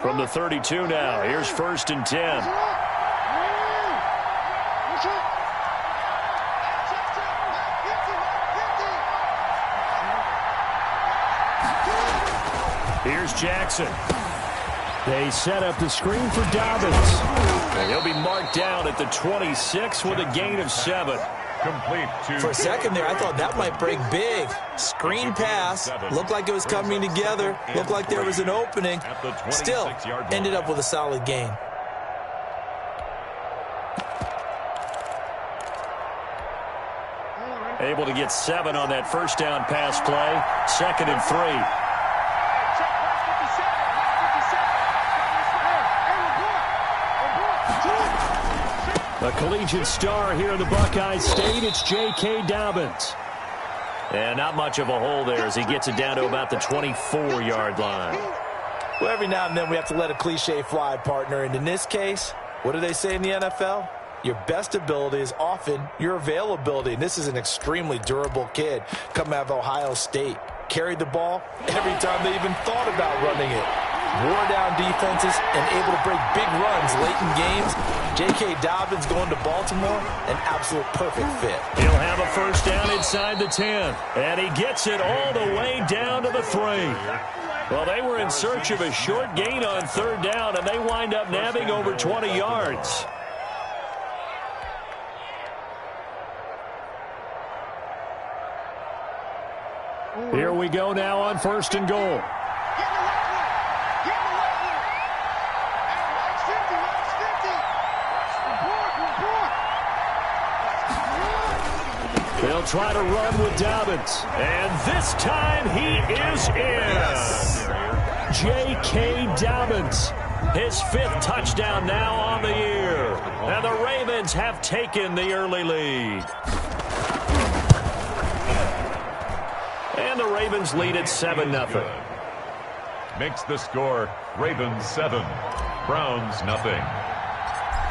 From the 32 now, here's 1st and 10. Here's Jackson. They set up the screen for Dobbins. And he'll be marked down at the 26 with a gain of 7. Complete to For a second there, I thought that might break big. Screen pass. Looked like it was coming together. Looked like there was an opening. Still, ended up with a solid gain. Able to get 7 on that first down pass play. 2nd and 3. A collegiate star here in the Buckeye State, it's J.K. Dobbins. And not much of a hole there as he gets it down to about the 24-yard line. Well, every now and then we have to let a cliche fly, partner. And in this case, what do they say in the NFL? Your best ability is often your availability. And this is an extremely durable kid coming out of Ohio State. Carried the ball every time they even thought about running it. Wore down defenses and able to break big runs late in games. J.K. Dobbins going to Baltimore, an absolute perfect fit. He'll have a first down inside the 10. And he gets it all the way down to the 3. Well, they were in search of a short gain on 3rd down, and they wind up nabbing over 20 yards. Here we go now on 1st and goal. They'll try to run with Dobbins. And this time he is in. J.K. Dobbins. His 5th touchdown now on the year. And the Ravens have taken the early lead. And the Ravens lead at 7-0. Makes the score Ravens 7, Browns nothing.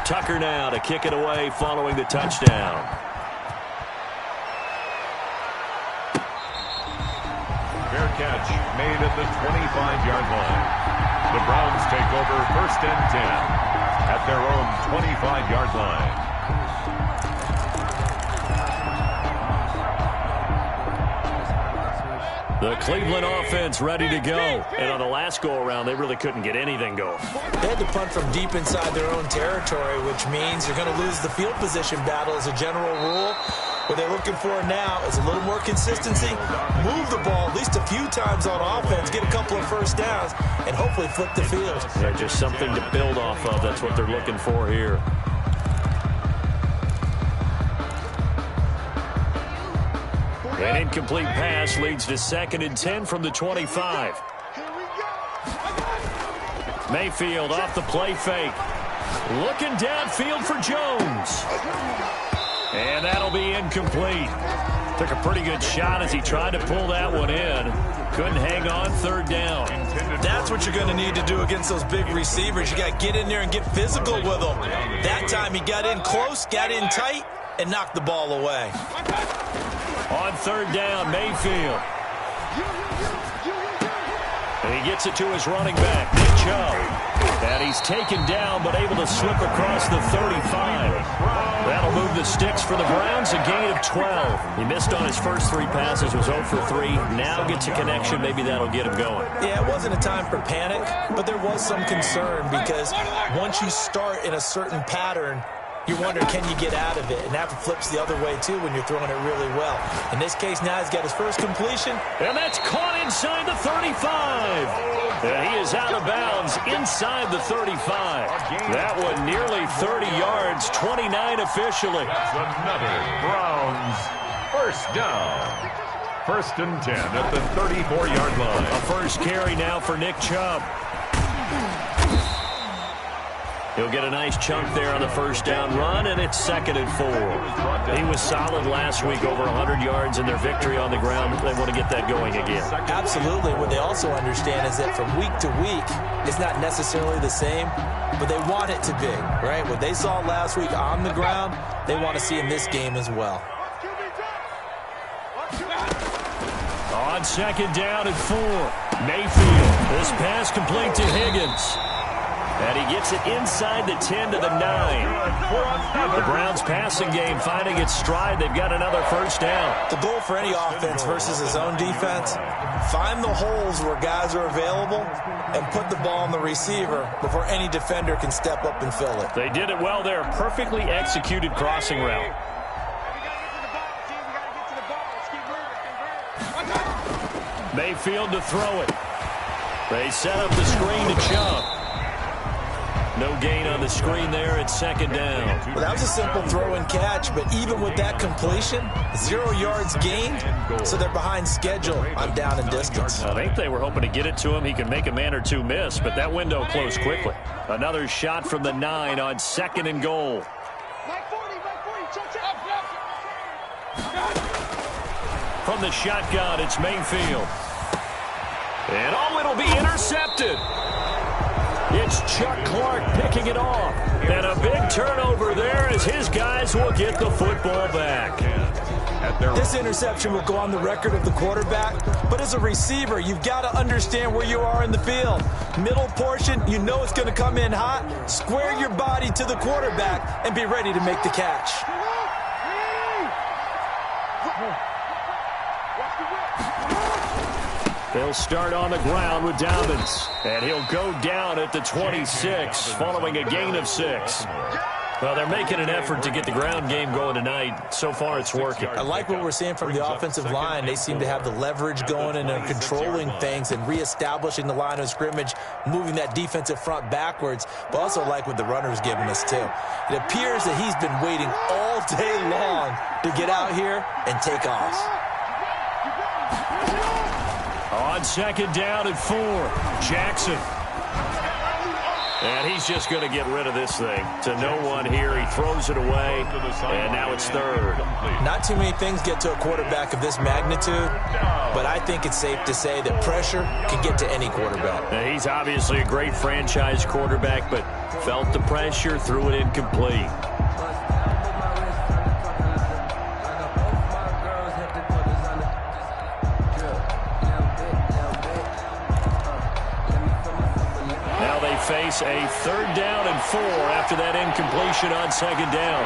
Tucker now to kick it away following the touchdown. Fair catch made at the 25-yard line. The Browns take over 1st and 10 at their own 25-yard line. The Cleveland offense ready to go. And on the last go-around, they really couldn't get anything going. They had to punt from deep inside their own territory, which means you're going to lose the field position battle as a general rule. What they're looking for now is a little more consistency, move the ball at least a few times on offense, get a couple of first downs, and hopefully flip the field. Yeah, just something to build off of. That's what they're looking for here. An incomplete pass leads to 2nd and 10 from the 25. Mayfield off the play fake. Looking downfield for Jones. And that'll be incomplete. Took a pretty good shot as he tried to pull that one in. Couldn't hang on 3rd down. That's what you're going to need to do against those big receivers. You got to get in there and get physical with them. That time he got in close, got in tight, and knocked the ball away. On 3rd down, Mayfield. And he gets it to his running back, Nick Chubb. And he's taken down, but able to slip across the 35. That'll move the sticks for the Browns, a gain of 12. He missed on his first 3 passes, was 0 for 3. Now gets a connection. Maybe that'll get him going. Yeah, it wasn't a time for panic, but there was some concern because once you start in a certain pattern, you wonder, can you get out of it? And that flips the other way, too, when you're throwing it really well. In this case, now he's got his first completion. And that's caught inside the 35. And he is out of bounds inside the 35. That one nearly 30 yards, 29 officially. That's another Browns first down. 1st and 10 at the 34-yard line. A first carry now for Nick Chubb. He'll get a nice chunk there on the first down run, and it's 2nd and 4. He was solid last week, over 100 yards in their victory on the ground. They want to get that going again. Absolutely. What they also understand is that from week to week, it's not necessarily the same, but they want it to be, right? What they saw last week on the ground, they want to see in this game as well. On 2nd down and 4, Mayfield. This pass complete to Higgins. And he gets it inside the 10 to the 9. The Browns passing game finding its stride. They've got another first down. The goal for any offense versus his own defense, find the holes where guys are available and put the ball on the receiver before any defender can step up and fill it. They did it well there. Perfectly executed crossing route. Mayfield to throw it. They set up the screen to Chubb. No gain on the screen there. It's second down. Well, that was a simple throw and catch, but even with that completion, 0 yards gained, so they're behind schedule on down and distance. I think they were hoping to get it to him. He could make a man or two miss, but that window closed quickly. Another shot from the 9 on 2nd and goal. From the shotgun, it's Mayfield. And it'll be intercepted. It's Chuck Clark picking it off. And a big turnover there as his guys will get the football back. This interception will go on the record of the quarterback, but as a receiver, you've got to understand where you are in the field. Middle portion, you know it's going to come in hot. Square your body to the quarterback and be ready to make the catch. They'll start on the ground with Dobbins. And he'll go down at the 26 following a gain of 6. Well, they're making an effort to get the ground game going tonight. So far, it's working. I like what we're seeing from the offensive line. They seem to have the leverage going and are controlling things and reestablishing the line of scrimmage, moving that defensive front backwards, but also like what the runner's giving us, too. It appears that he's been waiting all day long to get out here and take off. On second down and 4, Jackson. And he's just going to get rid of this thing. To no one here. He throws it away, and now it's 3rd. Not too many things get to a quarterback of this magnitude, but I think it's safe to say that pressure can get to any quarterback. Now, he's obviously a great franchise quarterback, but felt the pressure, threw it incomplete. Face a 3rd down and 4 after that incompletion on 2nd down.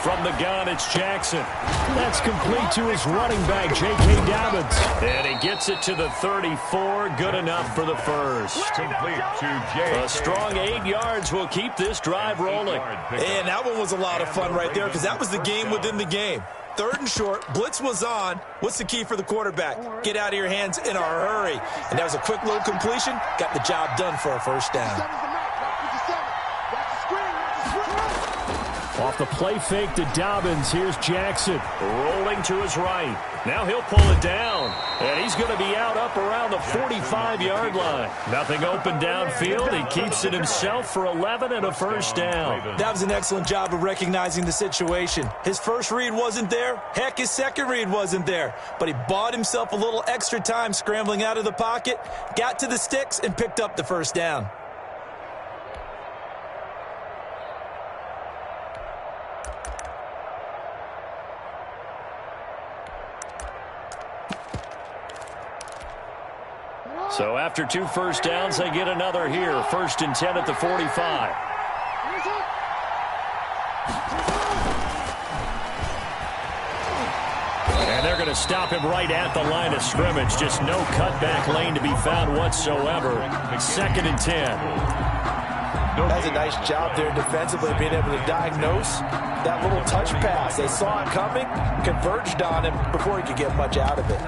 From the gun, it's Jackson. That's complete to his running back, J.K. Dobbins. And he gets it to the 34. Good enough for the first. Complete to J.K. A strong 8 yards will keep this drive rolling. And that one was a lot of fun right there because that was the game within the game. 3rd and short, blitz was on. What's the key for the quarterback? Get out of your hands in a hurry. And that was a quick little completion. Got the job done for a first down. Off the play fake to Dobbins, here's Jackson. Rolling to his right. Now he'll pull it down. And he's going to be out up around the 45-yard line. Nothing open downfield. He keeps it himself for 11 and a first down. That was an excellent job of recognizing the situation. His first read wasn't there. Heck, his second read wasn't there. But he bought himself a little extra time scrambling out of the pocket, got to the sticks, and picked up the first down. So after 2 first downs, they get another here. 1st and 10 at the 45. And they're going to stop him right at the line of scrimmage. Just no cutback lane to be found whatsoever. 2nd and 10. That's a nice job there defensively, being able to diagnose that little touch pass. They saw it coming, converged on him before he could get much out of it.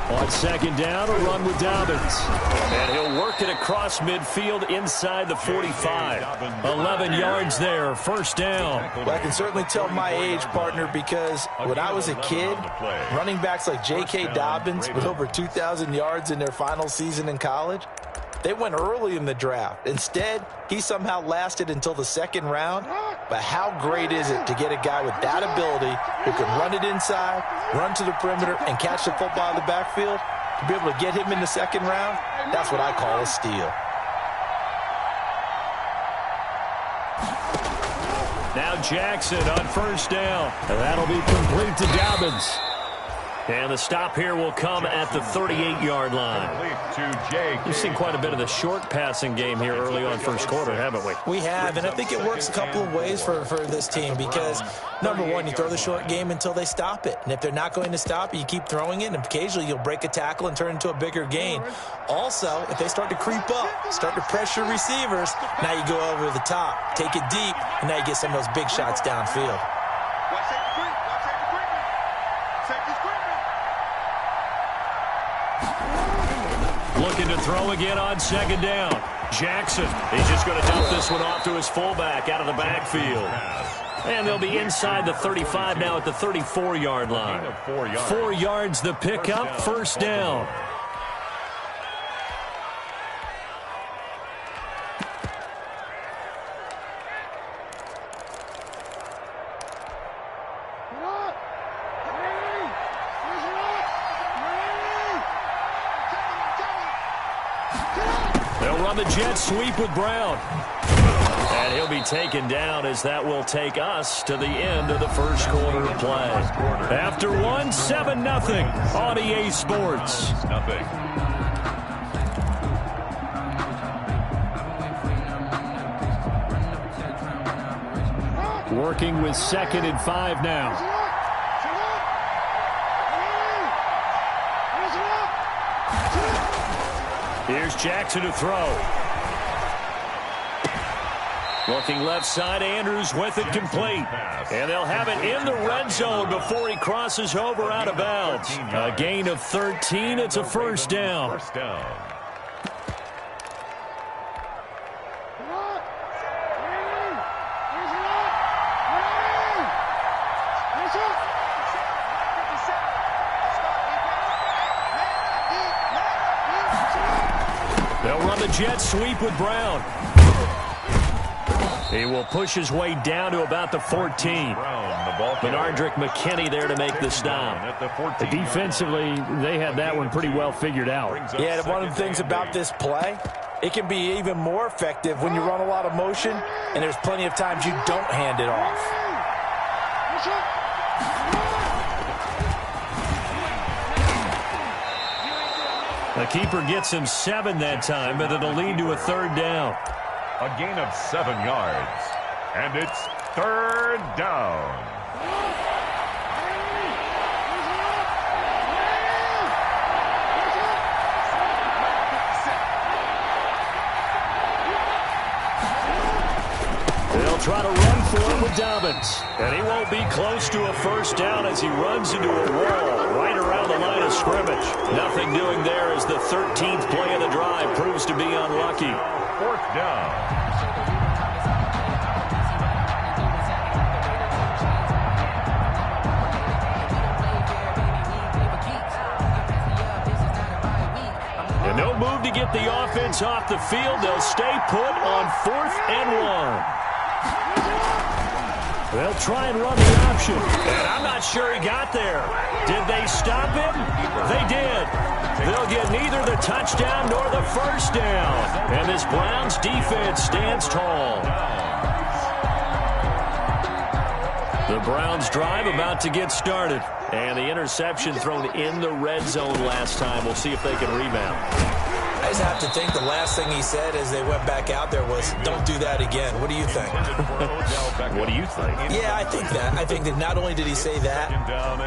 On 2nd down, a run with Dobbins. And he'll work it across midfield inside the 45. 11 yards there, first down. Well, I can certainly tell my age, partner, because when I was a kid, running backs like J.K. Dobbins with over 2,000 yards in their final season in college, they went early in the draft. Instead, he somehow lasted until the 2nd round. But how great is it to get a guy with that ability who can run it inside, run to the perimeter, and catch the football in the backfield? To be able to get him in the 2nd round, that's what I call a steal. Now Jackson on first down. And that'll be complete to Dobbins. And the stop here will come at the 38-yard line. We've seen quite a bit of the short passing game here early on first quarter, haven't we? We have, and I think it works a couple of ways for this team because, number one, you throw the short game until they stop it. And if they're not going to stop it, you keep throwing it, and occasionally you'll break a tackle and turn into a bigger gain. Also, if they start to creep up, start to pressure receivers, now you go over the top, take it deep, and now you get some of those big shots downfield. Looking to throw again on second down. Jackson, he's just going to dump this one off to his fullback out of the backfield. And they'll be inside the 35 now at the 34-yard line. 4 yards the pickup, first down. The jet sweep with Brown. And he'll be taken down as that will take us to the end of the first quarter of play. After one, 7-0 on EA Sports. Working with 2nd and 5 now. Here's Jackson to throw. Looking left side, Andrews with it complete. And they'll have it in the red zone before he crosses over out of bounds. A gain of 13. It's a first down. Jet sweep with Brown. He will push his way down to about the 14. Benardrick McKinney there to make the stop. Defensively, they had that one pretty well figured out. Yeah, one of the things about this play, it can be even more effective when you run a lot of motion, and there's plenty of times you don't hand it off. The keeper gets him 7 that time, but it'll lead to a third down. A gain of 7 yards. And it's third down. They'll try to run for it with Dobbins. And he won't be close to a first down as he runs into a wall right around the line of scrimmage. Nothing doing there as the 13th play of the drive proves to be unlucky. Fourth down. And no move to get the offense off the field. They'll stay put on 4th and 1. They'll try and run the option. And I'm not sure he got there. Did they stop him? They did. They'll get neither the touchdown nor the first down. And this Browns defense stands tall. The Browns drive about to get started. And the interception thrown in the red zone last time. We'll see if they can rebound. I just have to think the last thing he said as they went back out there was, don't do that again. What do you think? What do you think? Yeah, I think that. I think that not only did he say that,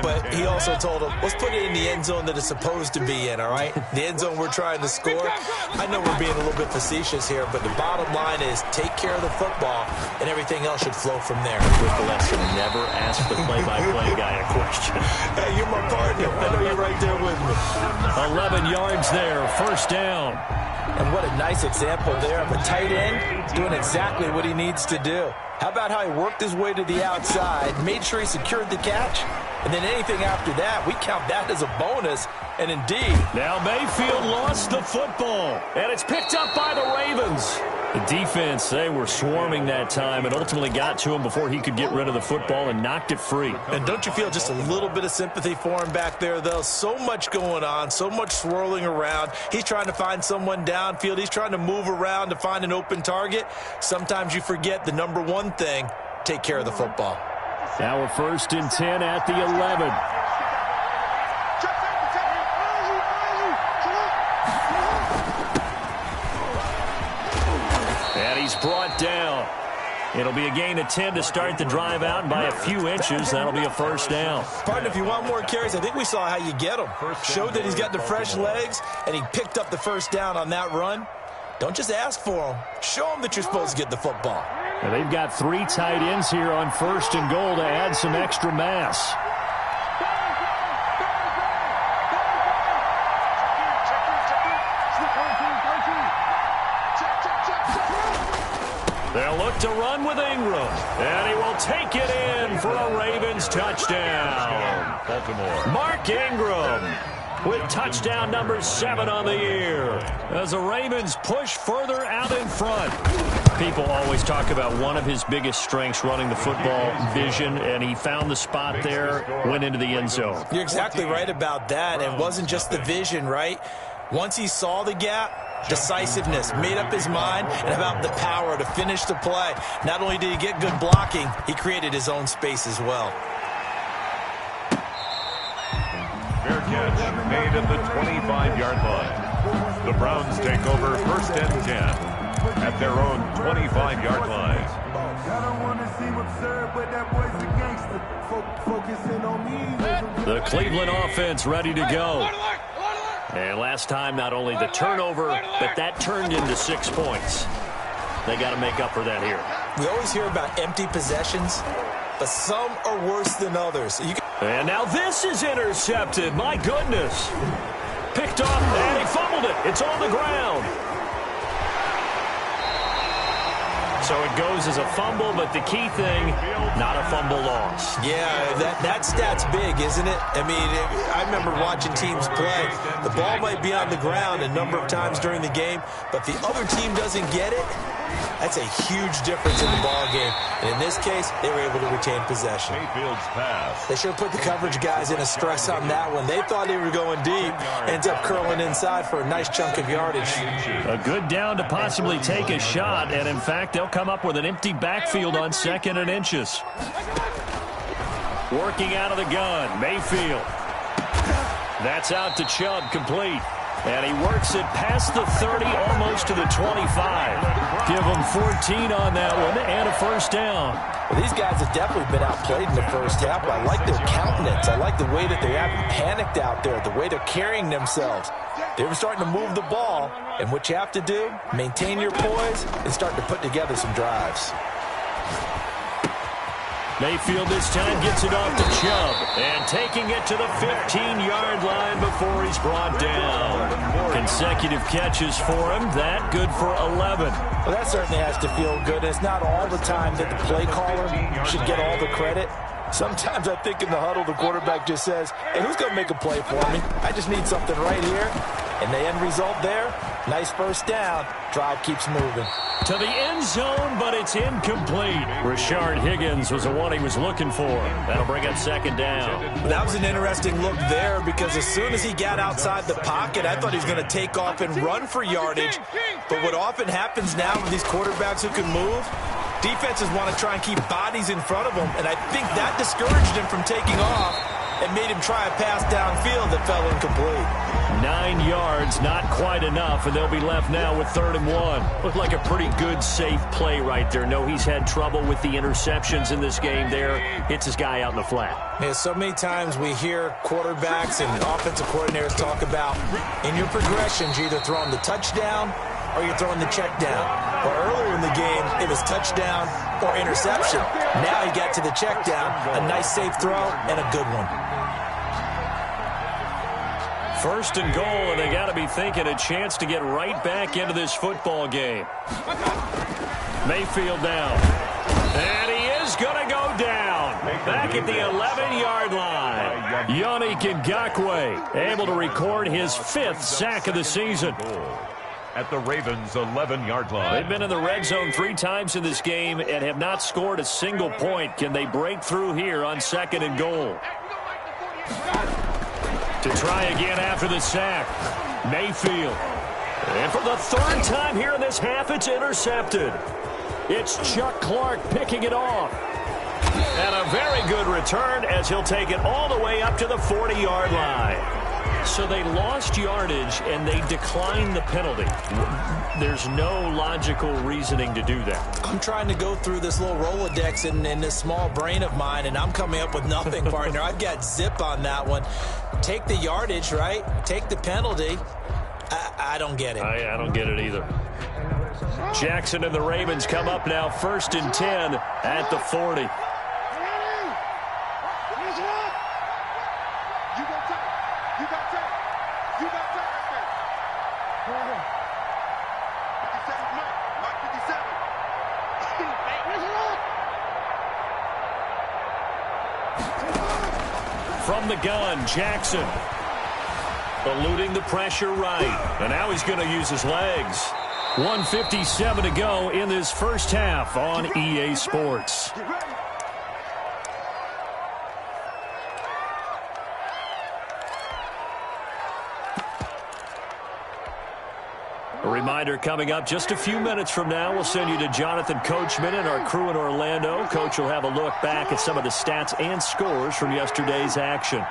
but he also told him, let's put it in the end zone that it's supposed to be in, all right? The end zone we're trying to score. I know we're being a little bit facetious here, but the bottom line is take care of the football, and everything else should flow from there. Quick lesson, never ask the play-by-play guy a question. Hey, you're my partner. I know you're right there with me. 11 yards there, first down. And what a nice example there of a tight end doing exactly what he needs to do. How about how he worked his way to the outside, made sure he secured the catch, and then anything after that, we count that as a bonus. And indeed, now Mayfield lost the football, and it's picked up by the Ravens. The defense, they were swarming that time and ultimately got to him before he could get rid of the football and knocked it free. And don't you feel just a little bit of sympathy for him back there, though? So much going on, so much swirling around. He's trying to find someone downfield. He's trying to move around to find an open target. Sometimes you forget the number one thing. take care of the football. Now a 1st and 10 at the 11. And he's brought down. It'll be a gain of 10 to start the drive out, and by a few inches, that'll be a 1st down. Partner, if you want more carries, I think we saw how you get them. Showed that he's got the fresh legs, and he picked up the 1st down on that run. Don't just ask for them. Show them that you're supposed to get the football. And they've got 3 tight ends here on 1st and goal to add some extra mass. They'll look to run with Ingram, and he will take it in for a Ravens touchdown. Baltimore. Mark Ingram with touchdown number 7 on the year as the Ravens push further out in front. People always talk about one of his biggest strengths, running the football, vision, and he found the spot there, went into the end zone. You're exactly right about that. It wasn't just the vision, right? Once he saw the gap, decisiveness, made up his mind, and about the power to finish the play. Not only did he get good blocking, he created his own space as well. Fair catch made at the 25-yard line. The Browns take over 1st and 10 at their own 25-yard line. The Cleveland offense ready to go. And last time, not only the turnover, but that turned into 6 points. They got to make up for that here. We always hear about empty possessions, but some are worse than others. And now this is intercepted. My goodness. Picked off, and he fumbled it. It's on the ground. So it goes as a fumble, but the key thing, not a fumble loss. Yeah, that stat's big, isn't it? I mean, I remember watching teams play. The ball might be on the ground a number of times during the game, but the other team doesn't get it. That's a huge difference in the ball game. And in this case, they were able to retain possession. Mayfield's pass. They sure put the coverage guys in a stress on that one. They thought they were going deep. Ends up curling inside for a nice chunk of yardage. A good down to possibly take a shot, and in fact, they'll come up with an empty backfield on 2nd and inches. Working out of the gun, Mayfield. That's out to Chubb, complete. And he works it past the 30, almost to the 25. Give him 14 on that one, and a 1st down. Well, these guys have definitely been outplayed in the first half, but I like their countenance. I like the way that they haven't panicked out there, the way they're carrying themselves. They were starting to move the ball, and what you have to do, maintain your poise and start to put together some drives. Mayfield this time gets it off to Chubb, and taking it to the 15-yard line before he's brought down. Consecutive catches for him. That good for 11. Well, that certainly has to feel good. It's not all the time that the play caller should get all the credit. Sometimes I think in the huddle, the quarterback just says, hey, who's going to make a play for me? I just need something right here. And the end result there, nice 1st down. Drive keeps moving. To the end zone, but it's incomplete. Rashard Higgins was the one he was looking for. That'll bring up 2nd down. That was an interesting look there because as soon as he got outside the pocket, I thought he was going to take off and run for yardage. But what often happens now with these quarterbacks who can move, defenses want to try and keep bodies in front of them, and I think that discouraged him from taking off and made him try a pass downfield that fell incomplete. 9 yards, not quite enough, and they'll be left now with 3rd and 1. Looked like a pretty good, safe play right there. No, he's had trouble with the interceptions in this game there. Hits his guy out in the flat. Yeah, so many times we hear quarterbacks and offensive coordinators talk about in your progressions, you're either throwing the touchdown or you're throwing the check down. But earlier in the game, it was touchdown or interception. Now he got to the check down, a nice safe throw, and a good one. 1st and goal, and they got to be thinking a chance to get right back into this football game. Mayfield down. And he is going to go down. Back at the 11-yard line. Yannick Ngakoue able to record his 5th sack of the season. At the Ravens' 11-yard line. They've been in the red zone 3 times in this game and have not scored a single point. Can they break through here on 2nd and goal? To try again after the sack. Mayfield. And for the 3rd time here in this half, it's intercepted. It's Chuck Clark picking it off. a very good return as he'll take it all the way up to the 40-yard line. So they lost yardage and they declined the penalty. There's no logical reasoning to do that. I'm trying to go through this little Rolodex in this small brain of mine, and I'm coming up with nothing, partner. I've got zip on that one. Take the yardage, right? Take the penalty. I don't get it. I don't get it either. Jackson and the Ravens come up now 1st and 10 at the 40. From the gun, Jackson. Eluding the pressure right. And now he's going to use his legs. 1:57 to go in this first half on EA Sports. A reminder coming up just a few minutes from now, we'll send you to Jonathan Coachman and our crew in Orlando. Coach will have a look back at some of the stats and scores from yesterday's action.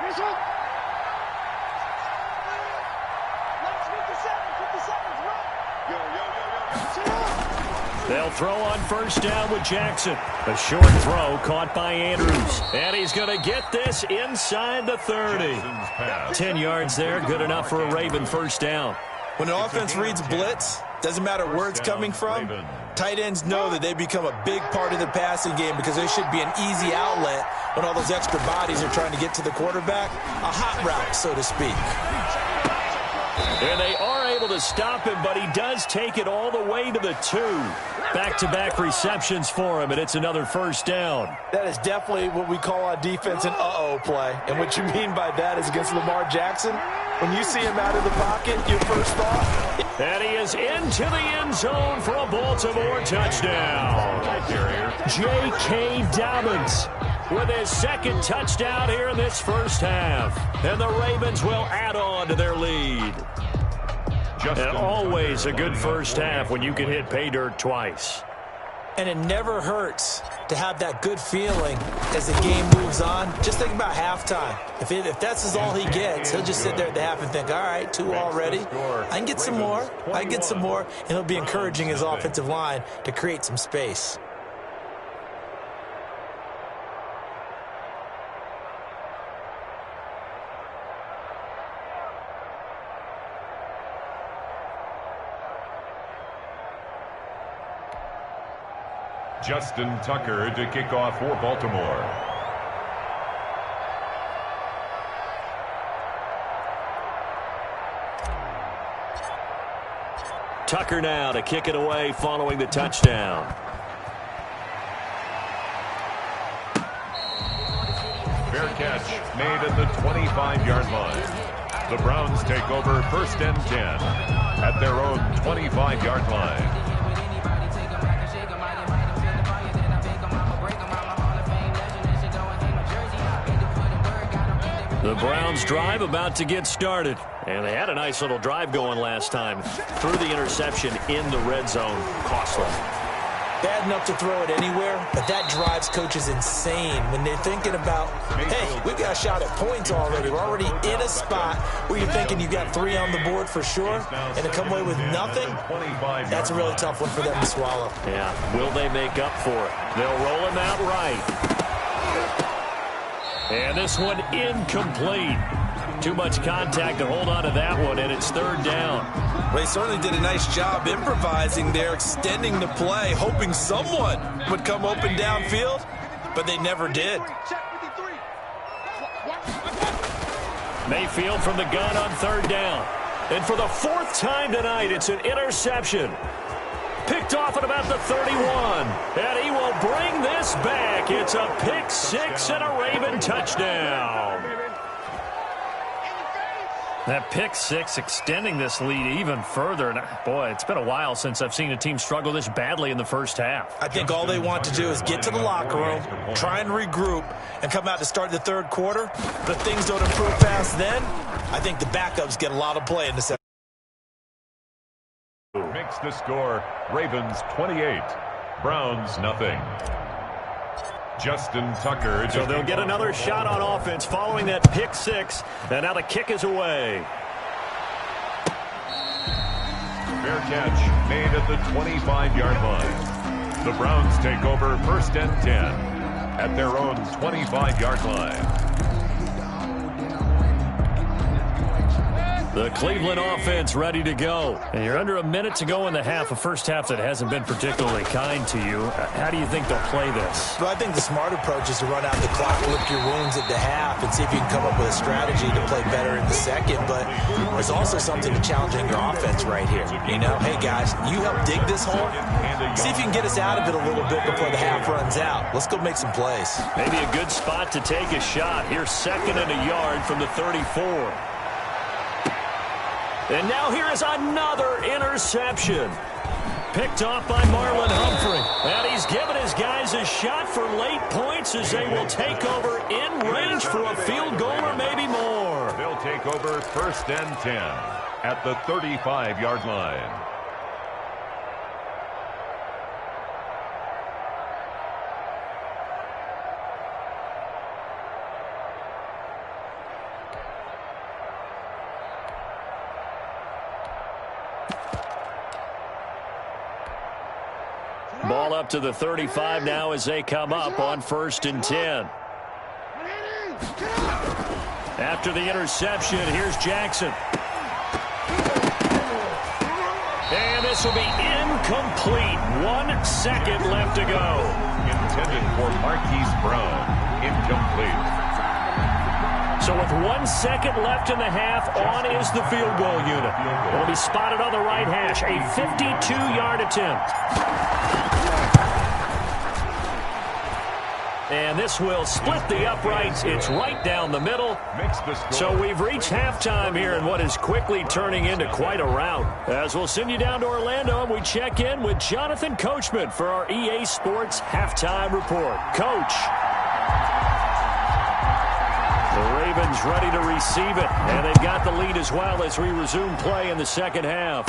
They'll throw on 1st down with Jackson. A short throw caught by Andrews. And he's going to get this inside the 30. 10 yards there, good enough for a Raven 1st down. When an offense reads blitz, doesn't matter where it's coming from, tight ends know that they become a big part of the passing game because there should be an easy outlet when all those extra bodies are trying to get to the quarterback. A hot route, so to speak. And they are able to stop him, but he does take it all the way to the 2. Back-to-back receptions for him, and it's another 1st down. That is definitely what we call on defense an uh-oh play. And what you mean by that is against Lamar Jackson, when you see him out of the pocket, your first thought. And he is into the end zone for a Baltimore touchdown. J.K. Dobbins with his 2nd touchdown here in this first half. And the Ravens will add on to their lead. And always a good first half when you can hit pay dirt twice. And it never hurts to have that good feeling as the game moves on. Just think about halftime. If that's all he gets, he'll just sit there at the half and think, all right, 2 already. I can get some more. I can get some more. And he'll be encouraging his offensive line to create some space. Justin Tucker to kick off for Baltimore. Tucker now to kick it away following the touchdown. Fair catch made at the 25-yard line. The Browns take over 1st and 10 at their own 25-yard line. The Browns drive about to get started. And they had a nice little drive going last time. Threw the interception in the red zone. Costly. Bad enough to throw it anywhere, but that drives coaches insane when they're thinking about, hey, we've got a shot at points already. We're already in a spot where you're thinking you've got 3 on the board for sure, and to come away with nothing, that's a really tough one for them to swallow. Yeah, will they make up for it? They'll roll him out right. And this one incomplete. Too much contact to hold on to that one, and it's 3rd down. Well, they certainly did a nice job improvising there, extending the play, hoping someone would come open downfield, but they never did. Mayfield from the gun on 3rd down. And for the 4th time tonight, it's an interception. Picked off at about the 31. And he will bring this back. It's a pick 6 and a Raven touchdown. That pick 6 extending this lead even further. And boy, it's been a while since I've seen a team struggle this badly in the first half. I think all they want to do is get to the locker room, try and regroup, and come out to start the 3rd quarter. But if things don't improve fast then, I think the backups get a lot of play in the second. Makes the score Ravens 28, Browns nothing. Justin Tucker. So they'll get another shot on offense following that pick six. And now the kick is away. Fair catch made at the 25-yard line. The Browns take over 1st and 10 at their own 25-yard line. The Cleveland offense ready to go. And you're under a minute to go in the half, a first half that hasn't been particularly kind to you. How do you think they'll play this? Well, I think the smart approach is to run out the clock, lick your wounds at the half, and see if you can come up with a strategy to play better in the second. But there's also something to challenging your offense right here. You know, hey, guys, you help dig this hole. See if you can get us out of it a little bit before the half runs out. Let's go make some plays. Maybe a good spot to take a shot. Here's 2nd and a yard from the 34. And now here is another interception. Picked off by Marlon Humphrey. And he's given his guys a shot for late points as they will take over in range for a field goal or maybe more. They'll take over 1st and 10 at the 35-yard line. Ball up to the 35 now as they come up on 1st and 10. After the interception, here's Jackson. And this will be incomplete. 1 second left to go. Intended for Marquise Brown. Incomplete. So with 1 second left in the half, on is the field goal unit. It'll be spotted on the right hash. A 52-yard attempt. And this will split the uprights. It's right down the middle. So we've reached halftime here in what is quickly turning into quite a rout. As we'll send you down to Orlando, and we check in with Jonathan Coachman for our EA Sports Halftime Report. Coach. The Ravens ready to receive it, and they've got the lead as well as we resume play in the second half.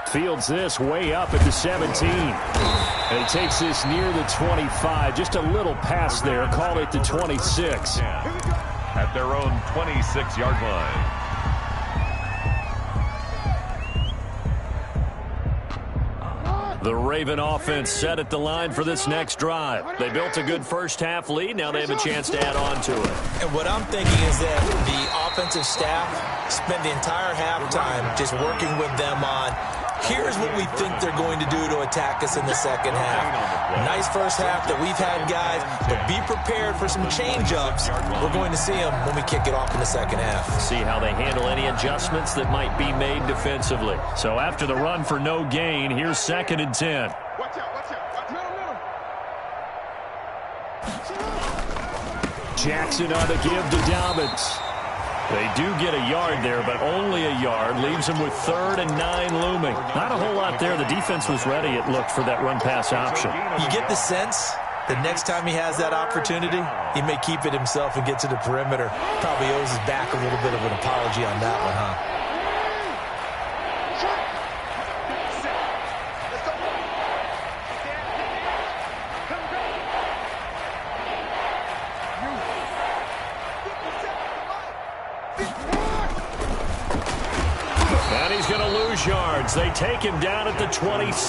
Fields this way up at the 17. And he takes this near the 25. Just a little pass there. Call it the 26. At their own 26-yard line. The Raven offense set at the line for this next drive. They built a good first half lead. Now they have a chance to add on to it. And what I'm thinking is that the offensive staff spent the entire halftime just working with them on, here's what we think they're going to do to attack us in the second half. Nice first half that we've had, guys, but be prepared for some change-ups. We're going to see them when we kick it off in the second half. See how they handle any adjustments that might be made defensively. So after the run for no gain, here's 2nd and 10. Watch out. Jackson on the give to Dobbins. They do get a yard there, but only a yard. Leaves them with 3rd and 9 looming. Not a whole lot there. The defense was ready, it looked, for that run-pass option. You get the sense that next time he has that opportunity, he may keep it himself and get to the perimeter. Probably owes his back a little bit of an apology on that one, huh? Yards. They take him down at the 26.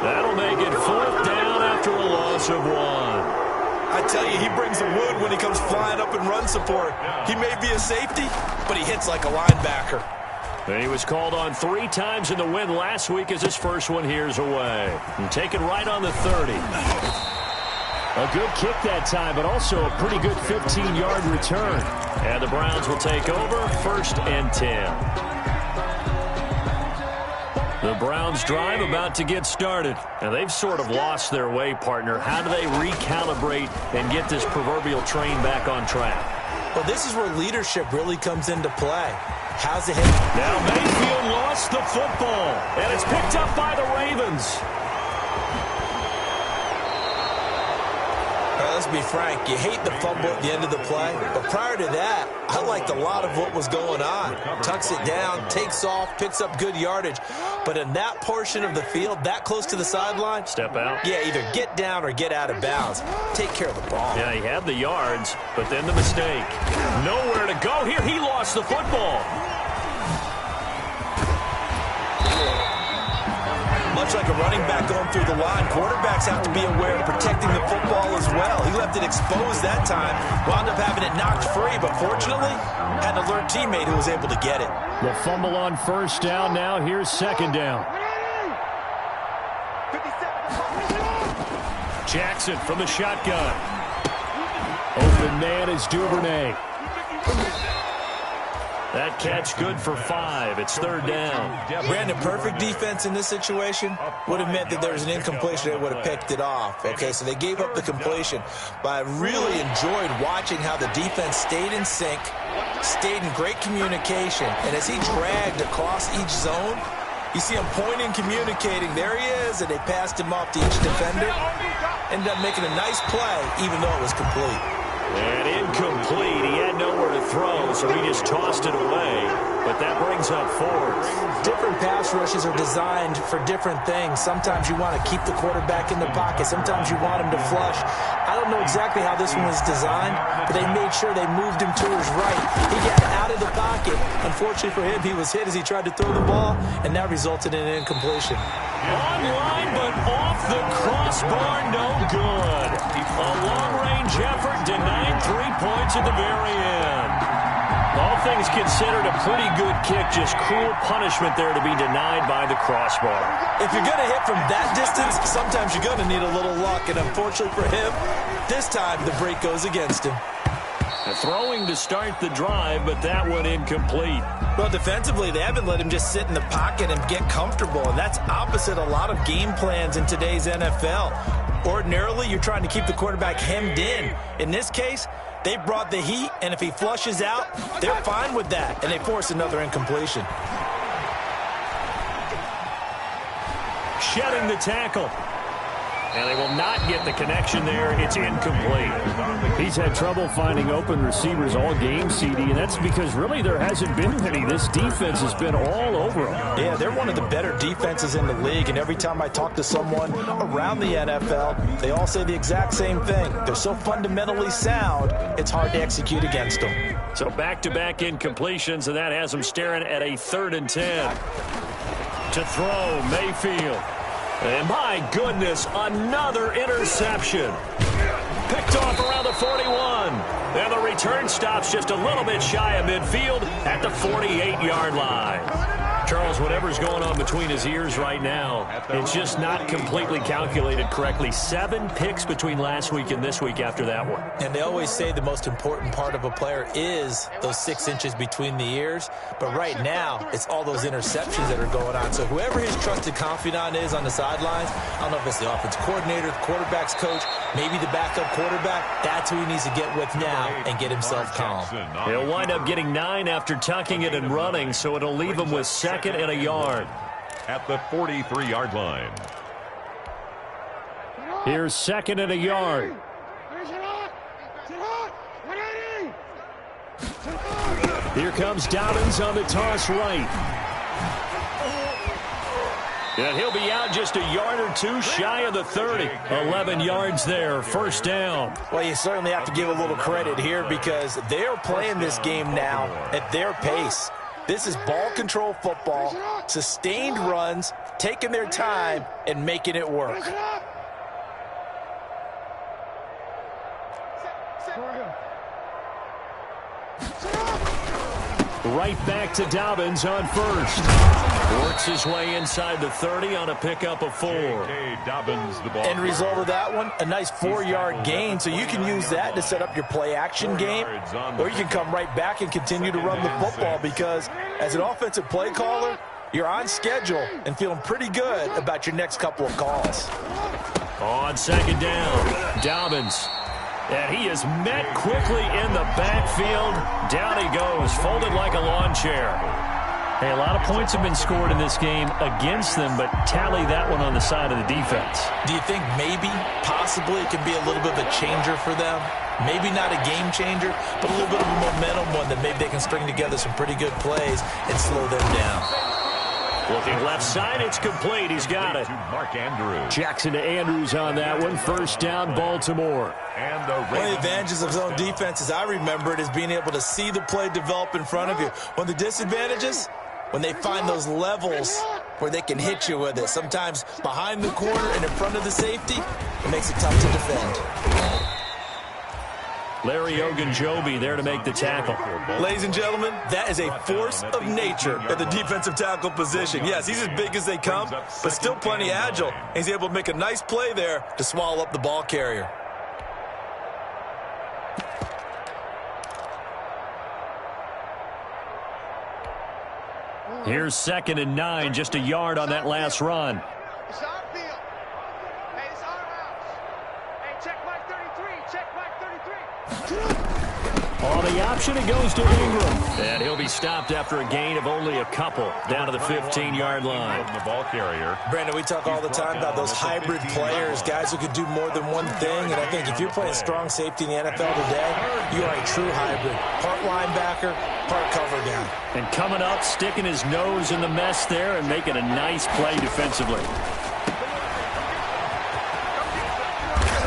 That'll make it 4th down after a loss of 1. I tell you, he brings the wood when he comes flying up in run support. He may be a safety, but he hits like a linebacker. And he was called on 3 times in the win last week as his first one here's away. And taken right on the 30. A good kick that time, but also a pretty good 15-yard return. And the Browns will take over 1st and 10. The Browns drive about to get started. And they've sort of lost their way, partner. How do they recalibrate and get this proverbial train back on track? Well, this is where leadership really comes into play. How's it hit? Now Mayfield lost the football. And it's picked up by the Ravens. Let's be frank, you hate the fumble at the end of the play, but prior to that, I liked a lot of what was going on. Tucks it down, takes off, picks up good yardage. But in that portion of the field, that close to the sideline, step out. Yeah, either get down or get out of bounds. Take care of the ball. Yeah, he had the yards, but then the mistake. Nowhere to go here. He lost the football. Much like a running back going through the line, quarterbacks have to be aware of protecting the football as well. He left it exposed that time, wound up having it knocked free, but fortunately, had an alert teammate who was able to get it. The fumble on first down. Now here's second down. Jackson from the shotgun. Open man is Duvernay. That catch good for 5. It's third down. Brandon, perfect defense in this situation would have meant that there was an incompletion. They would have picked it off. Okay, so they gave up the completion. But I really enjoyed watching how the defense stayed in sync, stayed in great communication. And as he dragged across each zone, you see him pointing, communicating. There he is, and they passed him off to each defender. Ended up making a nice play, even though it was complete. And incomplete. He had nowhere to throw, so he just tossed it away. But that brings up fourth. Different pass rushes are designed for different things. Sometimes you want to keep the quarterback in the pocket. Sometimes you want him to flush. I don't know exactly how this one was designed, but they made sure they moved him to his right. He got out of the pocket. Unfortunately for him, he was hit as he tried to throw the ball, and that resulted in an incompletion. Online, but off the crossbar, no good. A long-range effort denied 3 points at the very end. All things considered, a pretty good kick, just cruel punishment there to be denied by the crossbar. If you're going to hit from that distance, sometimes you're going to need a little luck, and unfortunately for him, this time the break goes against him. Throwing to start the drive, but that one incomplete. Well, defensively, they haven't let him just sit in the pocket and get comfortable, and that's opposite a lot of game plans in today's NFL. Ordinarily, you're trying to keep the quarterback hemmed in. In this case, they brought the heat, and if he flushes out, they're fine with that, and they force another incompletion. Shedding the tackle. And they will not get the connection there. It's incomplete. He's had trouble finding open receivers all game, CD, and that's because really there hasn't been any. This defense has been all over him. Yeah, they're one of the better defenses in the league, and every time I talk to someone around the NFL, they all say the exact same thing. They're so fundamentally sound, it's hard to execute against them. So back-to-back incompletions, and that has them staring at a 3rd and 10. To throw, Mayfield. And my goodness, another interception. Picked off around the 41. And the return stops just a little bit shy of midfield at the 48-yard line. Charles, whatever's going on between his ears right now, it's just not completely calculated correctly. 7 picks between last week and this week after that one. And they always say the most important part of a player is those 6 inches between the ears. But right now, it's all those interceptions that are going on. So whoever his trusted confidant is on the sidelines, I don't know if it's the offense coordinator, the quarterback's coach, maybe the backup quarterback, that's who he needs to get with now and get himself calm. He'll wind up getting 9 after tucking it and running, so it'll leave him with 2nd and a yard. At the 43-yard line. Here's 2nd and a yard. Here comes Dobbins on the toss right. And he'll be out just a yard or 2 shy of the 30. 11 yards there, 1st down. Well, you certainly have to give a little credit here because they're playing this game now at their pace. This is ball control football, sustained runs, taking their time and making it work. Right back to Dobbins on 1st. Works his way inside the 30 on a pickup of 4. Dobbins, the ball. End result of that one, a nice 4-yard gain. So you can use that to set up your play-action game, or you can come right back and continue to run the football because as an offensive play caller, you're on schedule and feeling pretty good about your next couple of calls. On 2nd down, Dobbins. And he is met quickly in the backfield. Down he goes, folded like a lawn chair. Hey, a lot of points have been scored in this game against them, but tally that one on the side of the defense. Do you think maybe, possibly, it can be a little bit of a changer for them? Maybe not a game changer, but a little bit of a momentum one that maybe they can string together some pretty good plays and slow them down. Looking left side, it's complete. He's got it. Mark Andrews. Jackson to Andrews on that one. First down, Baltimore. And the one of the advantages of zone defense, as I remember it, is being able to see the play develop in front of you. One of the disadvantages, when they find those levels where they can hit you with it. Sometimes behind the corner and in front of the safety, it makes it tough to defend. Larry Ogunjobi there to make the tackle. Ladies and gentlemen, that is a force of nature at the defensive tackle position. Yes, he's as big as they come, but still plenty agile. He's able to make a nice play there to swallow up the ball carrier. Here's 2nd and 9, just a yard on that last run. It's our field. Hey, it's our house. Hey, check Mike 33. Check Mike 33. On the option, it goes to Ingram. And he'll be stopped after a gain of only a couple down to the 15-yard line. The ball carrier. Brandon, we talk all the time about those hybrid players, guys who could do more than one thing. And I think if you're playing strong safety in the NFL today, you are a true hybrid. Part linebacker, part cover guy. And coming up, sticking his nose in the mess there and making a nice play defensively.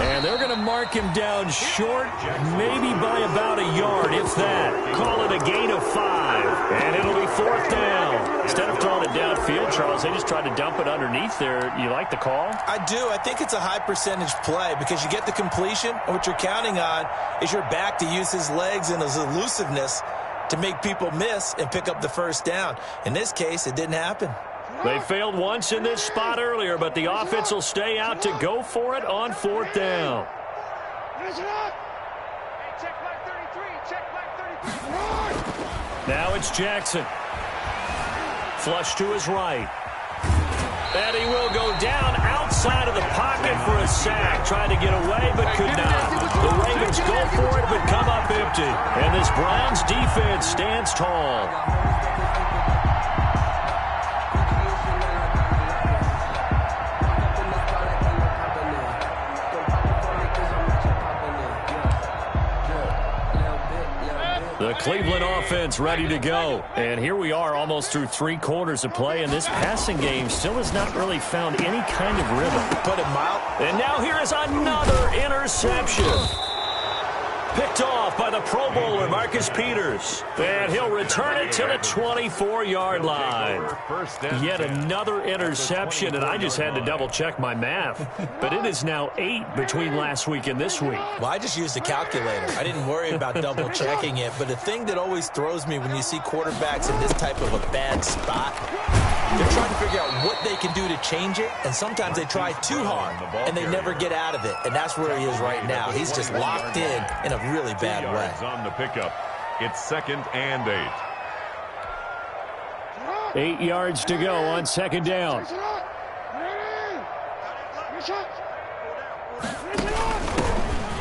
And they're going to mark him down short, maybe by about a yard, if that. Call it a gain of 5, and it'll be 4th down. Instead of throwing it downfield, Charles, they just tried to dump it underneath there. You like the call? I do. I think it's a high percentage play because you get the completion, and what you're counting on is your back to use his legs and his elusiveness to make people miss and pick up the first down. In this case, it didn't happen. They failed once in this spot earlier, but the offense will stay out to go for it on 4th down. Now it's Jackson. Flush to his right. And he will go down outside of the pocket for a sack. Tried to get away, but could not. The Ravens go for it, but come up empty. And this Browns defense stands tall. The Cleveland offense ready to go. And here we are almost through 3 quarters of play, and this passing game still has not really found any kind of rhythm. Put it mild. And now here is another interception. Picked off by the Pro Bowler, Marcus Peters. And he'll return it to the 24-yard line. Yet another interception, and I just had to double-check my math. But it is now 8 between last week and this week. Well, I just used a calculator. I didn't worry about double-checking it. But the thing that always throws me when you see quarterbacks in this type of a bad spot, they're trying to figure out what they can do to change it, and sometimes they try too hard, and they never get out of it. And that's where he is right now. He's just locked in a really bad way. On the pickup. It's 2nd and 8. 8 yards to go on 2nd down.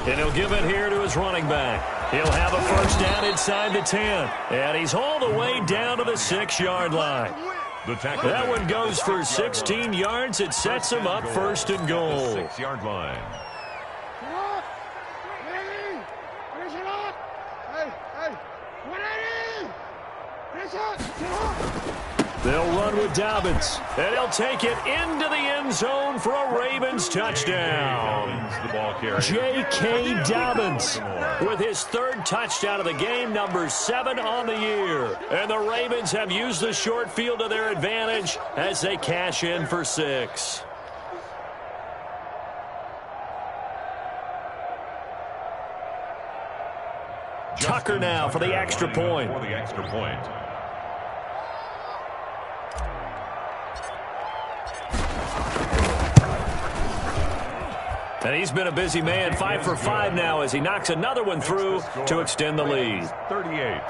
And he'll give it here to his running back. He'll have a first down inside the 10. And he's all the way down to the 6-yard line. That one goes for 16 yards. It sets him up 1st and goal. 6-yard line. They'll run with Dobbins, and he'll take it into the end zone for a Ravens touchdown. J.K. Dobbins with his 3rd touchdown of the game, number 7 on the year. And the Ravens have used the short field to their advantage as they cash in for 6. Tucker now for the extra point. And he's been a busy man, 5 for 5 now as he knocks another one through to extend the lead. 38.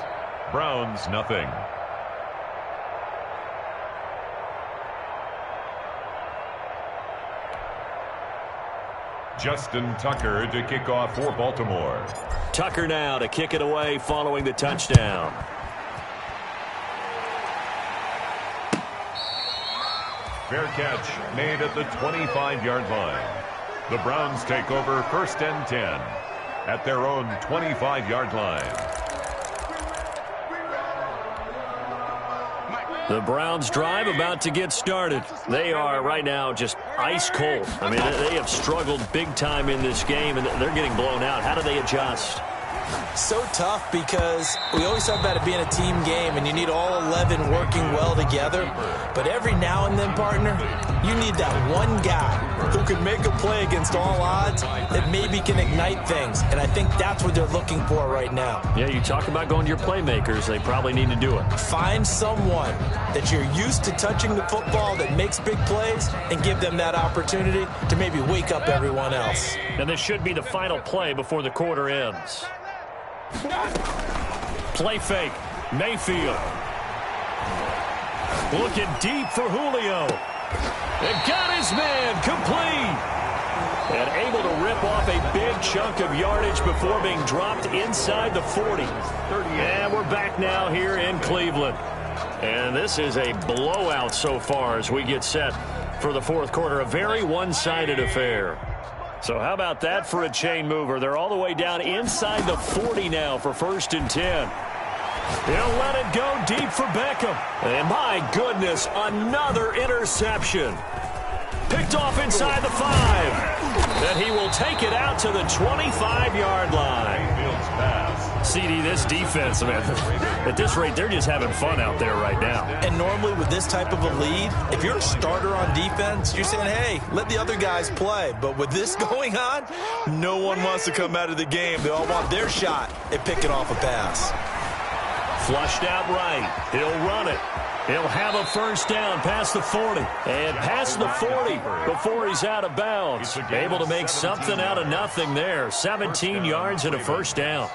Browns, nothing. Justin Tucker to kick off for Baltimore. Tucker now to kick it away following the touchdown. Fair catch made at the 25-yard line. The Browns take over 1st and 10 at their own 25-yard line. The Browns drive about to get started. They are right now just ice cold. I mean, they have struggled big time in this game, and they're getting blown out. How do they adjust? So tough because we always talk about it being a team game and you need all 11 working well together. But every now and then, partner, you need that one guy who can make a play against all odds that maybe can ignite things. And I think that's what they're looking for right now. Yeah, you talk about going to your playmakers. They probably need to do it. Find someone that you're used to touching the football that makes big plays and give them that opportunity to maybe wake up everyone else. And this should be the final play before the quarter ends. Play fake. Mayfield. Looking deep for Julio. And got his man complete. And able to rip off a big chunk of yardage before being dropped inside the 40. And we're back now here in Cleveland. And this is a blowout so far as we get set for the fourth quarter. A very one-sided affair. So how about that for a chain mover? They're all the way down inside the 40 now for 1st and 10. He'll let it go deep for Beckham. And my goodness, another interception. Picked off inside the 5. And he will take it out to the 25-yard line. CD, this defense, man, at this rate, they're just having fun out there right now. And normally with this type of a lead, if you're a starter on defense, you're saying, hey, let the other guys play. But with this going on, no one wants to come out of the game. They all want their shot at picking off a pass. Flushed out right. He'll run it. He'll have a 1st down past the 40. And past the 40 before he's out of bounds. Able to make something out of nothing there. 17 yards and a 1st down.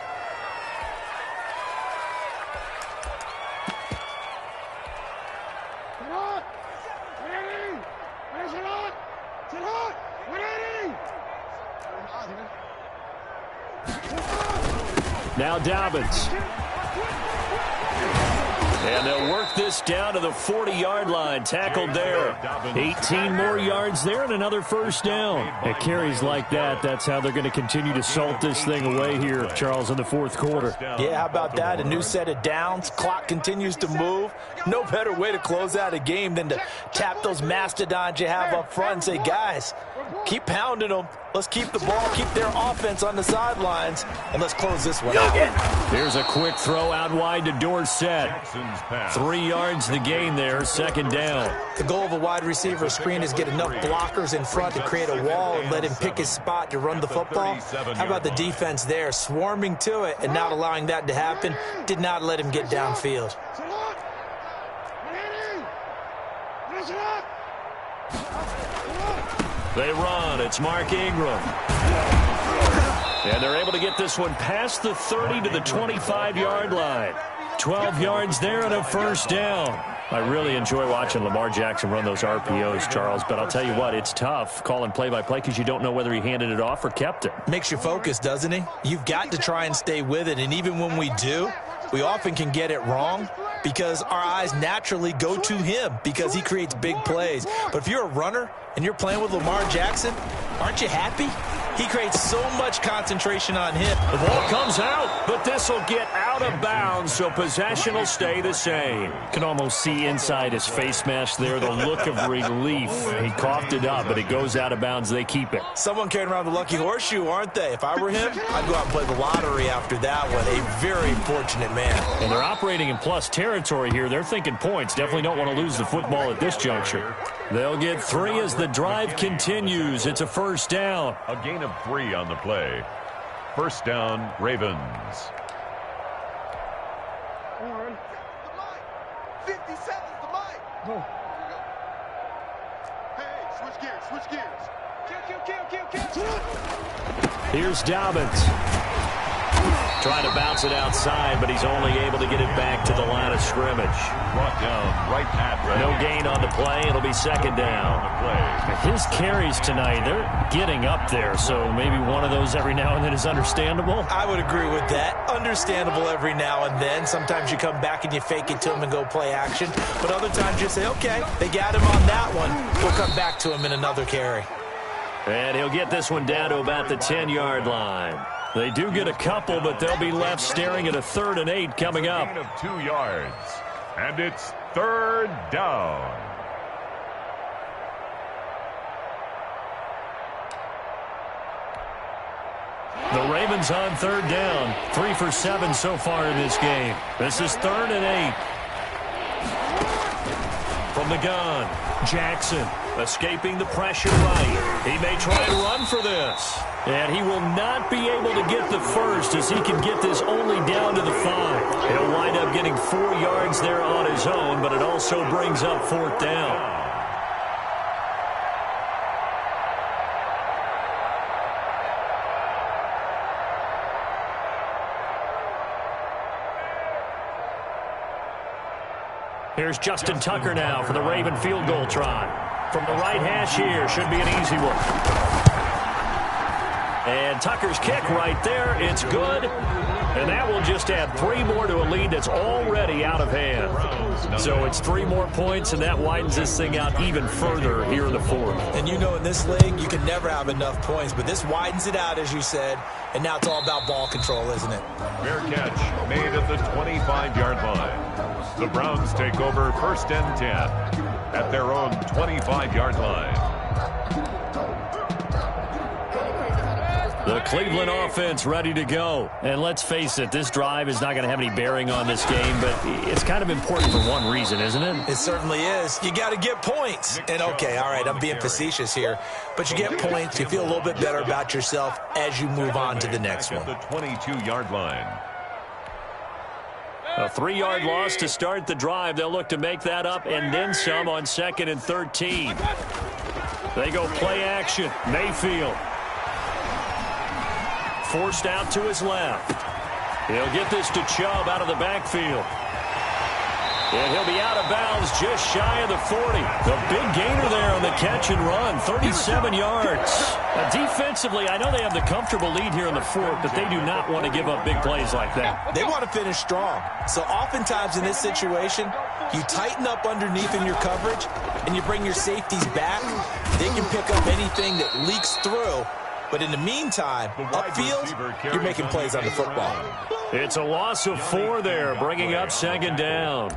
Now Dobbins. And they'll work this down to the 40-yard line. Tackled there. 18 more yards there and another 1st down. At carries like that, that's how they're going to continue to salt this thing away here, Charles, in the fourth quarter. Yeah, how about that? A new set of downs. Clock continues to move. No better way to close out a game than to tap those mastodons you have up front and say, guys, keep pounding them. Let's keep the ball, keep their offense on the sidelines, and let's close this one out. Here's a quick throw out wide to Dorsett. 3 yards the gain there, 2nd down. The goal of a wide receiver screen is get enough blockers in front to create a wall and let him pick his spot to run the football. How about the defense there, swarming to it and not allowing that to happen? Did not let him get downfield. They run. It's Mark Ingram. And they're able to get this one past the 30 to the 25-yard line. 12 yards there and a 1st down. I really enjoy watching Lamar Jackson run those RPOs, Charles, but I'll tell you what, it's tough calling play-by-play because you don't know whether he handed it off or kept it. Makes you focus, doesn't he? You've got to try and stay with it, and even when we do, we often can get it wrong because our eyes naturally go to him because he creates big plays. But if you're a runner and you're playing with Lamar Jackson, aren't you happy? He creates so much concentration on him. The ball comes out, but this will get out of bounds, so possession will stay the same. Can almost see inside his face mask there, the look of relief. He coughed it up, but it goes out of bounds. They keep it. Someone carrying around the lucky horseshoe, aren't they? If I were him, I'd go out and play the lottery after that one. A very fortunate man. And they're operating in plus territory here. They're thinking points. Definitely don't want to lose the football at this juncture. They'll get 3 as the drive continues. It's a 1st down. A gain of 3 on the play. 1st down, Ravens. 57's the mic. Hey, switch gears. Kill. Here's Dobbins. Trying to bounce it outside, but he's only able to get it back to the line of scrimmage. Brought down right at Ray. No gain on the play. It'll be 2nd down. His carries tonight, they're getting up there, so maybe one of those every now and then is understandable. I would agree with that. Understandable every now and then. Sometimes you come back and you fake it to him and go play action. But other times you say, okay, they got him on that one. We'll come back to him in another carry. And he'll get this one down to about the 10-yard line. They do get a couple, but they'll be left staring at a 3rd and 8 coming up. Gain of 2 yards. And it's Third down. The Ravens on third down. 3 for 7 so far in this game. This is 3rd and 8. From the gun, Jackson escaping the pressure right. He may try and run for this. And he will not be able to get the first as he can get this only down to the 5. He'll wind up getting 4 yards there on his own, but it also brings up 4th down. Here's Justin Tucker now for the Raven field goal try. From the right hash here, should be an easy one. And Tucker's kick right there, it's good. And that will just add 3 more to a lead that's already out of hand. So it's 3 more points, and that widens this thing out even further here in the 4th. And you know in this league, you can never have enough points, but this widens it out, as you said, and now it's all about ball control, isn't it? Fair catch made at the 25-yard line. The Browns take over 1st and 10 at their own 25-yard line. The Cleveland offense ready to go. And let's face it, this drive is not going to have any bearing on this game, but it's kind of important for one reason, isn't it? It certainly is. You got to get points. And okay, all right, I'm being facetious here, but you get points, you feel a little bit better about yourself as you move on to the next one. The 22-yard line. A 3-yard loss to start the drive. They'll look to make that up and then some on 2nd and 13. They go play action. Mayfield. Forced out to his left. He'll get this to Chubb out of the backfield. And he'll be out of bounds just shy of the 40. The big gainer there on the catch and run, 37 yards. Defensively, I know they have the comfortable lead here in the 4th, but they do not want to give up big plays like that. They want to finish strong. So oftentimes in this situation, you tighten up underneath in your coverage, and you bring your safeties back. They can pick up anything that leaks through. But in the meantime, upfield, you're making plays on the football. It's a loss of 4 there, bringing up 2nd down.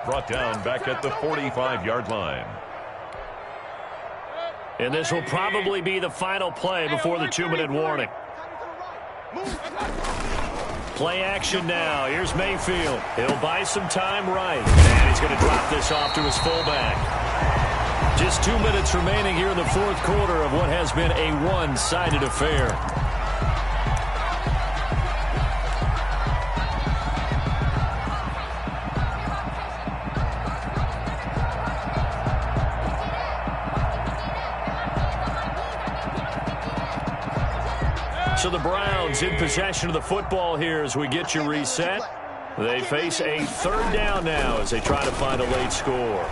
Brought down back at the 45-yard line. And this will probably be the final play before the 2-minute warning. Play action now. Here's Mayfield. He'll buy some time right. And he's going to drop this off to his fullback. Just 2 minutes remaining here in the 4th quarter of what has been a one-sided affair. So the Browns in possession of the football here as we get you reset. They face a 3rd down now as they try to find a late score.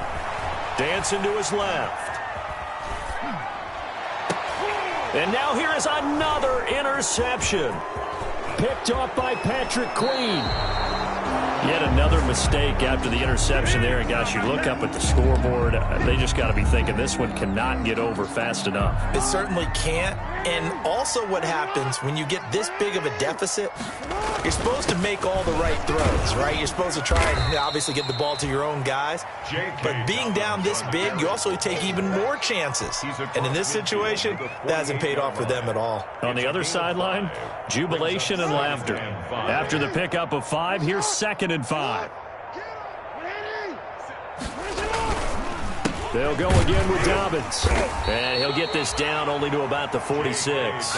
Dancing to his left. And now here is another interception. Picked off by Patrick Queen. Yet another mistake after the interception there. And gosh, you look up at the scoreboard, they just got to be thinking this one cannot get over fast enough. It certainly can't. And also what happens when you get this big of a deficit, you're supposed to make all the right throws, right? You're supposed to try and obviously get the ball to your own guys. But being down this big, you also take even more chances. And in this situation, that hasn't paid off for them at all. On the other sideline, jubilation and laughter. After the pickup of 5, here's 2nd and 5. They'll go again with Dobbins. And he'll get this down only to about the 46.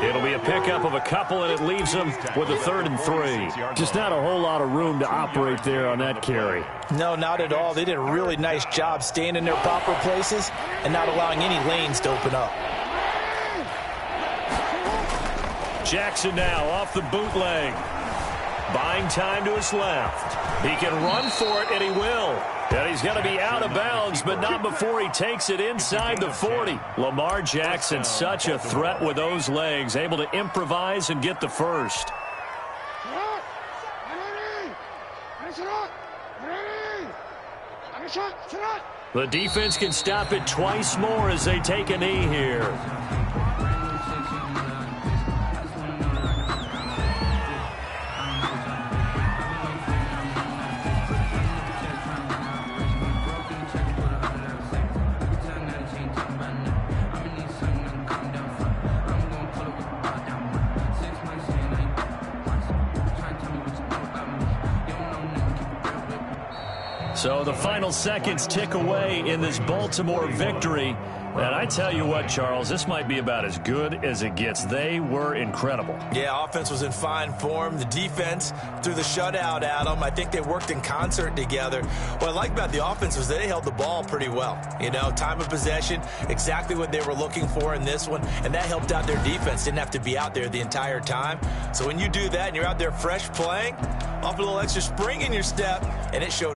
It'll be a pickup of a couple, and it leaves them with a 3rd and 3. Just not a whole lot of room to operate there on that carry. No, not at all. They did a really nice job staying in their proper places and not allowing any lanes to open up. Jackson now off the bootleg. Buying time to his left. He can run for it, and he will. And he's going to be out of bounds, but not before he takes it inside the 40. Lamar Jackson, such a threat with those legs, able to improvise and get the first. The defense can stop it twice more as they take a knee here. So the final seconds tick away in this Baltimore victory. And I tell you what, Charles, this might be about as good as it gets. They were incredible. Yeah, offense was in fine form. The defense threw the shutout at them. I think they worked in concert together. What I like about the offense was they held the ball pretty well. You know, time of possession, exactly what they were looking for in this one, and that helped out their defense. Didn't have to be out there the entire time. So when you do that and you're out there fresh playing, off a little extra spring in your step, and it showed